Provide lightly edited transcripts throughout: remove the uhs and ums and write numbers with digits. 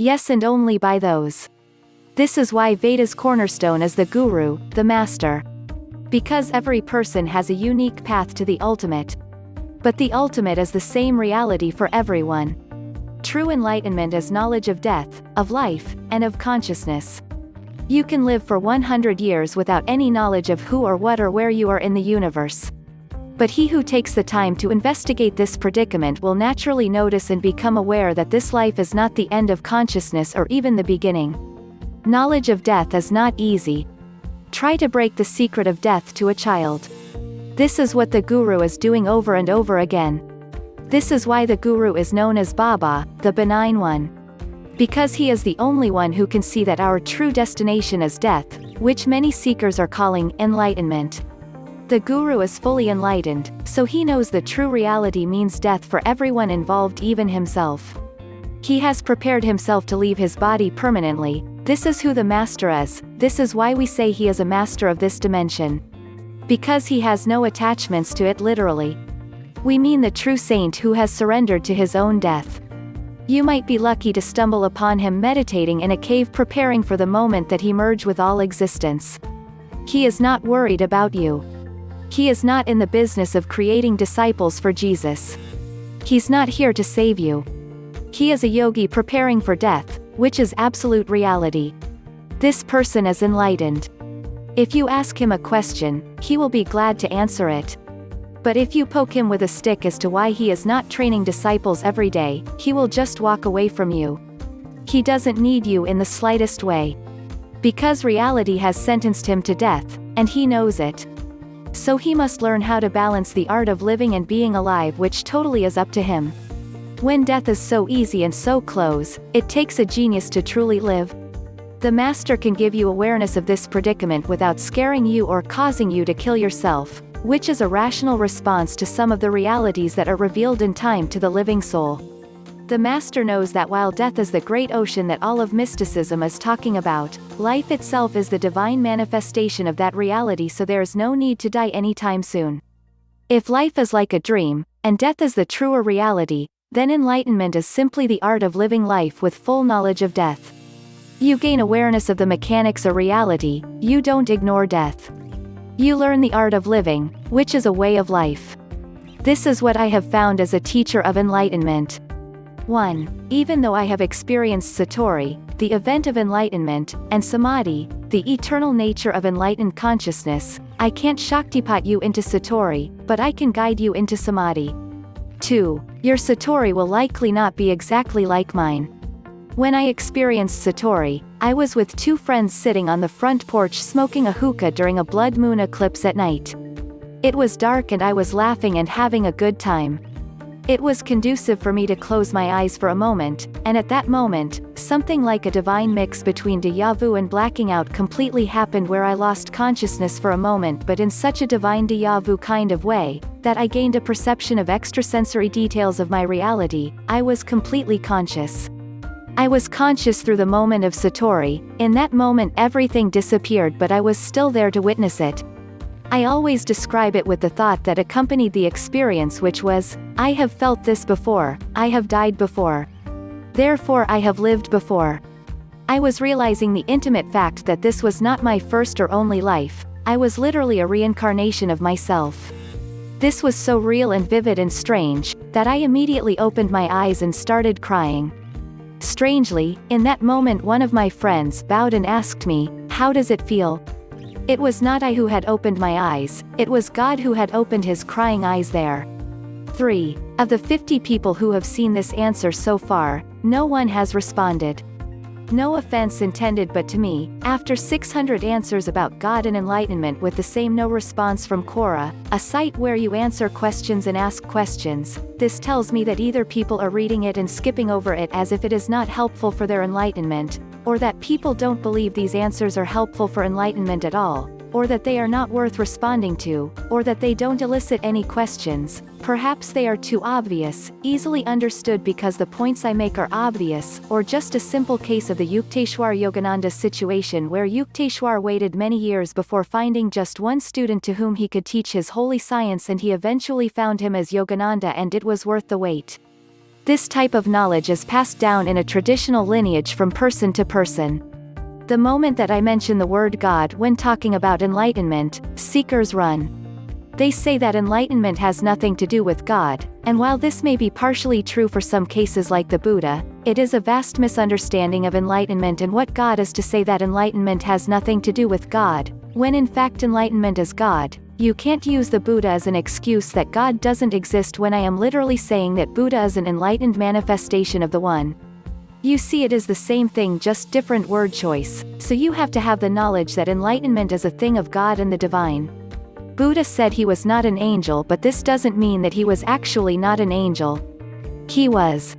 Yes, and only by those. This is why Veda's cornerstone is the guru, the master. Because every person has a unique path to the ultimate. But the ultimate is the same reality for everyone. True enlightenment is knowledge of death, of life, and of consciousness. You can live for 100 years without any knowledge of who or what or where you are in the universe. But he who takes the time to investigate this predicament will naturally notice and become aware that this life is not the end of consciousness or even the beginning. Knowledge of death is not easy. Try to break the secret of death to a child. This is what the guru is doing over and over again. This is why the guru is known as Baba, the benign one. Because he is the only one who can see that our true destination is death, which many seekers are calling enlightenment. The guru is fully enlightened, so he knows the true reality means death for everyone involved, even himself. He has prepared himself to leave his body permanently. This is who the master is. This is why we say he is a master of this dimension. Because he has no attachments to it literally. We mean the true saint who has surrendered to his own death. You might be lucky to stumble upon him meditating in a cave, preparing for the moment that he merge with all existence. He is not worried about you. He is not in the business of creating disciples for Jesus. He's not here to save you. He is a yogi preparing for death, which is absolute reality. This person is enlightened. If you ask him a question, he will be glad to answer it. But if you poke him with a stick as to why he is not training disciples every day, he will just walk away from you. He doesn't need you in the slightest way. Because reality has sentenced him to death, and he knows it. So he must learn how to balance the art of living and being alive, which totally is up to him. When death is so easy and so close, it takes a genius to truly live. The master can give you awareness of this predicament without scaring you or causing you to kill yourself, which is a rational response to some of the realities that are revealed in time to the living soul. The master knows that while death is the great ocean that all of mysticism is talking about, life itself is the divine manifestation of that reality, so there is no need to die anytime soon. If life is like a dream, and death is the truer reality, then enlightenment is simply the art of living life with full knowledge of death. You gain awareness of the mechanics of reality, you don't ignore death. You learn the art of living, which is a way of life. This is what I have found as a teacher of enlightenment. 1. Even though I have experienced Satori, the event of enlightenment, and Samadhi, the eternal nature of enlightened consciousness, I can't Shaktipat you into Satori, but I can guide you into Samadhi. 2. Your Satori will likely not be exactly like mine. When I experienced Satori, I was with two friends sitting on the front porch smoking a hookah during a blood moon eclipse at night. It was dark and I was laughing and having a good time. It was conducive for me to close my eyes for a moment, and at that moment, something like a divine mix between déjà vu and blacking out completely happened, where I lost consciousness for a moment, but in such a divine déjà vu kind of way, that I gained a perception of extrasensory details of my reality. I was completely conscious. I was conscious through the moment of Satori. In that moment everything disappeared, but I was still there to witness it. I always describe it with the thought that accompanied the experience, which was, I have felt this before, I have died before. Therefore I have lived before. I was realizing the intimate fact that this was not my first or only life. I was literally a reincarnation of myself. This was so real and vivid and strange, that I immediately opened my eyes and started crying. Strangely, in that moment one of my friends bowed and asked me, "How does it feel?" It was not I who had opened my eyes, it was God who had opened his crying eyes there. 3. Of the 50 people who have seen this answer so far, no one has responded. No offense intended, but to me, after 600 answers about God and enlightenment with the same no response from Quora, a site where you answer questions and ask questions, this tells me that either people are reading it and skipping over it as if it is not helpful for their enlightenment, or that people don't believe these answers are helpful for enlightenment at all, or that they are not worth responding to, or that they don't elicit any questions. Perhaps they are too obvious, easily understood because the points I make are obvious, or just a simple case of the Yukteswar Yogananda situation, where Yukteswar waited many years before finding just one student to whom he could teach his holy science, and he eventually found him as Yogananda, and it was worth the wait. This type of knowledge is passed down in a traditional lineage from person to person. The moment that I mention the word God when talking about enlightenment, seekers run. They say that enlightenment has nothing to do with God, and while this may be partially true for some cases like the Buddha, it is a vast misunderstanding of enlightenment and what God is to say that enlightenment has nothing to do with God, when in fact enlightenment is God. You can't use the Buddha as an excuse that God doesn't exist when I am literally saying that Buddha is an enlightened manifestation of the One. You see, it is the same thing, just different word choice, so you have to have the knowledge that enlightenment is a thing of God and the divine. Buddha said he was not an angel, but this doesn't mean that he was actually not an angel. He was.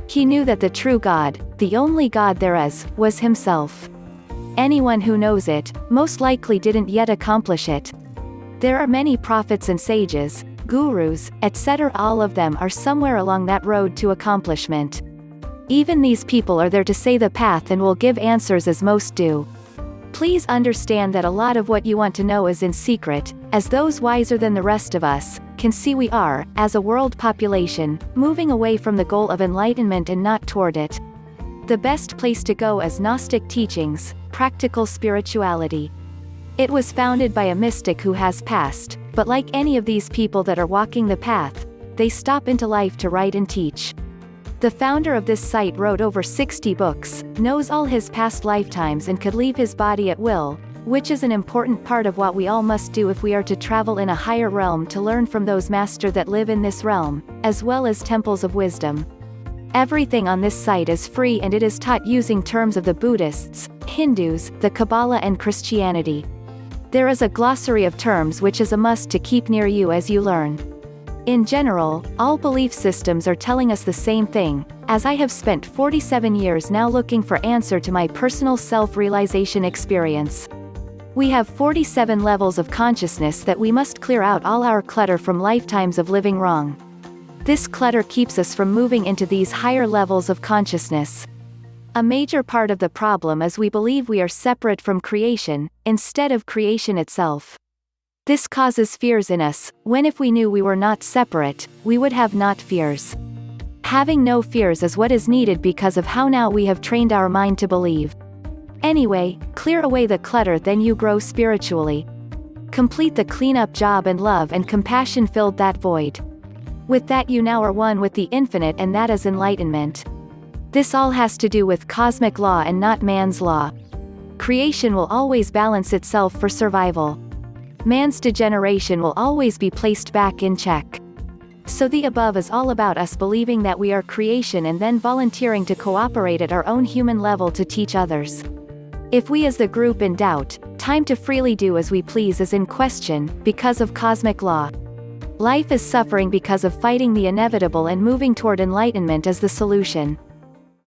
He knew that the true God, the only God there is, was himself. Anyone who knows it, most likely didn't yet accomplish it. There are many prophets and sages, gurus, etc. All of them are somewhere along that road to accomplishment. Even these people are there to say the path and will give answers as most do. Please understand that a lot of what you want to know is in secret, as those wiser than the rest of us can see we are, as a world population, moving away from the goal of enlightenment and not toward it. The best place to go is Gnostic teachings, practical spirituality. It was founded by a mystic who has passed, but like any of these people that are walking the path, they stop into life to write and teach. The founder of this site wrote over 60 books, knows all his past lifetimes and could leave his body at will, which is an important part of what we all must do if we are to travel in a higher realm to learn from those masters that live in this realm, as well as temples of wisdom. Everything on this site is free and it is taught using terms of the Buddhists, Hindus, the Kabbalah and Christianity. There is a glossary of terms which is a must to keep near you as you learn. In general, all belief systems are telling us the same thing, as I have spent 47 years now looking for answer to my personal self-realization experience. We have 47 levels of consciousness that we must clear out all our clutter from lifetimes of living wrong. This clutter keeps us from moving into these higher levels of consciousness. A major part of the problem is we believe we are separate from creation, instead of creation itself. This causes fears in us, when if we knew we were not separate, we would have not fears. Having no fears is what is needed because of how now we have trained our mind to believe. Anyway, clear away the clutter, then you grow spiritually. Complete the cleanup job and love and compassion filled that void. With that you now are one with the infinite, and that is enlightenment. This all has to do with cosmic law and not man's law. Creation will always balance itself for survival. Man's degeneration will always be placed back in check. So the above is all about us believing that we are creation and then volunteering to cooperate at our own human level to teach others. If we as the group in doubt, time to freely do as we please is in question, because of cosmic law. Life is suffering because of fighting the inevitable, and moving toward enlightenment is the solution.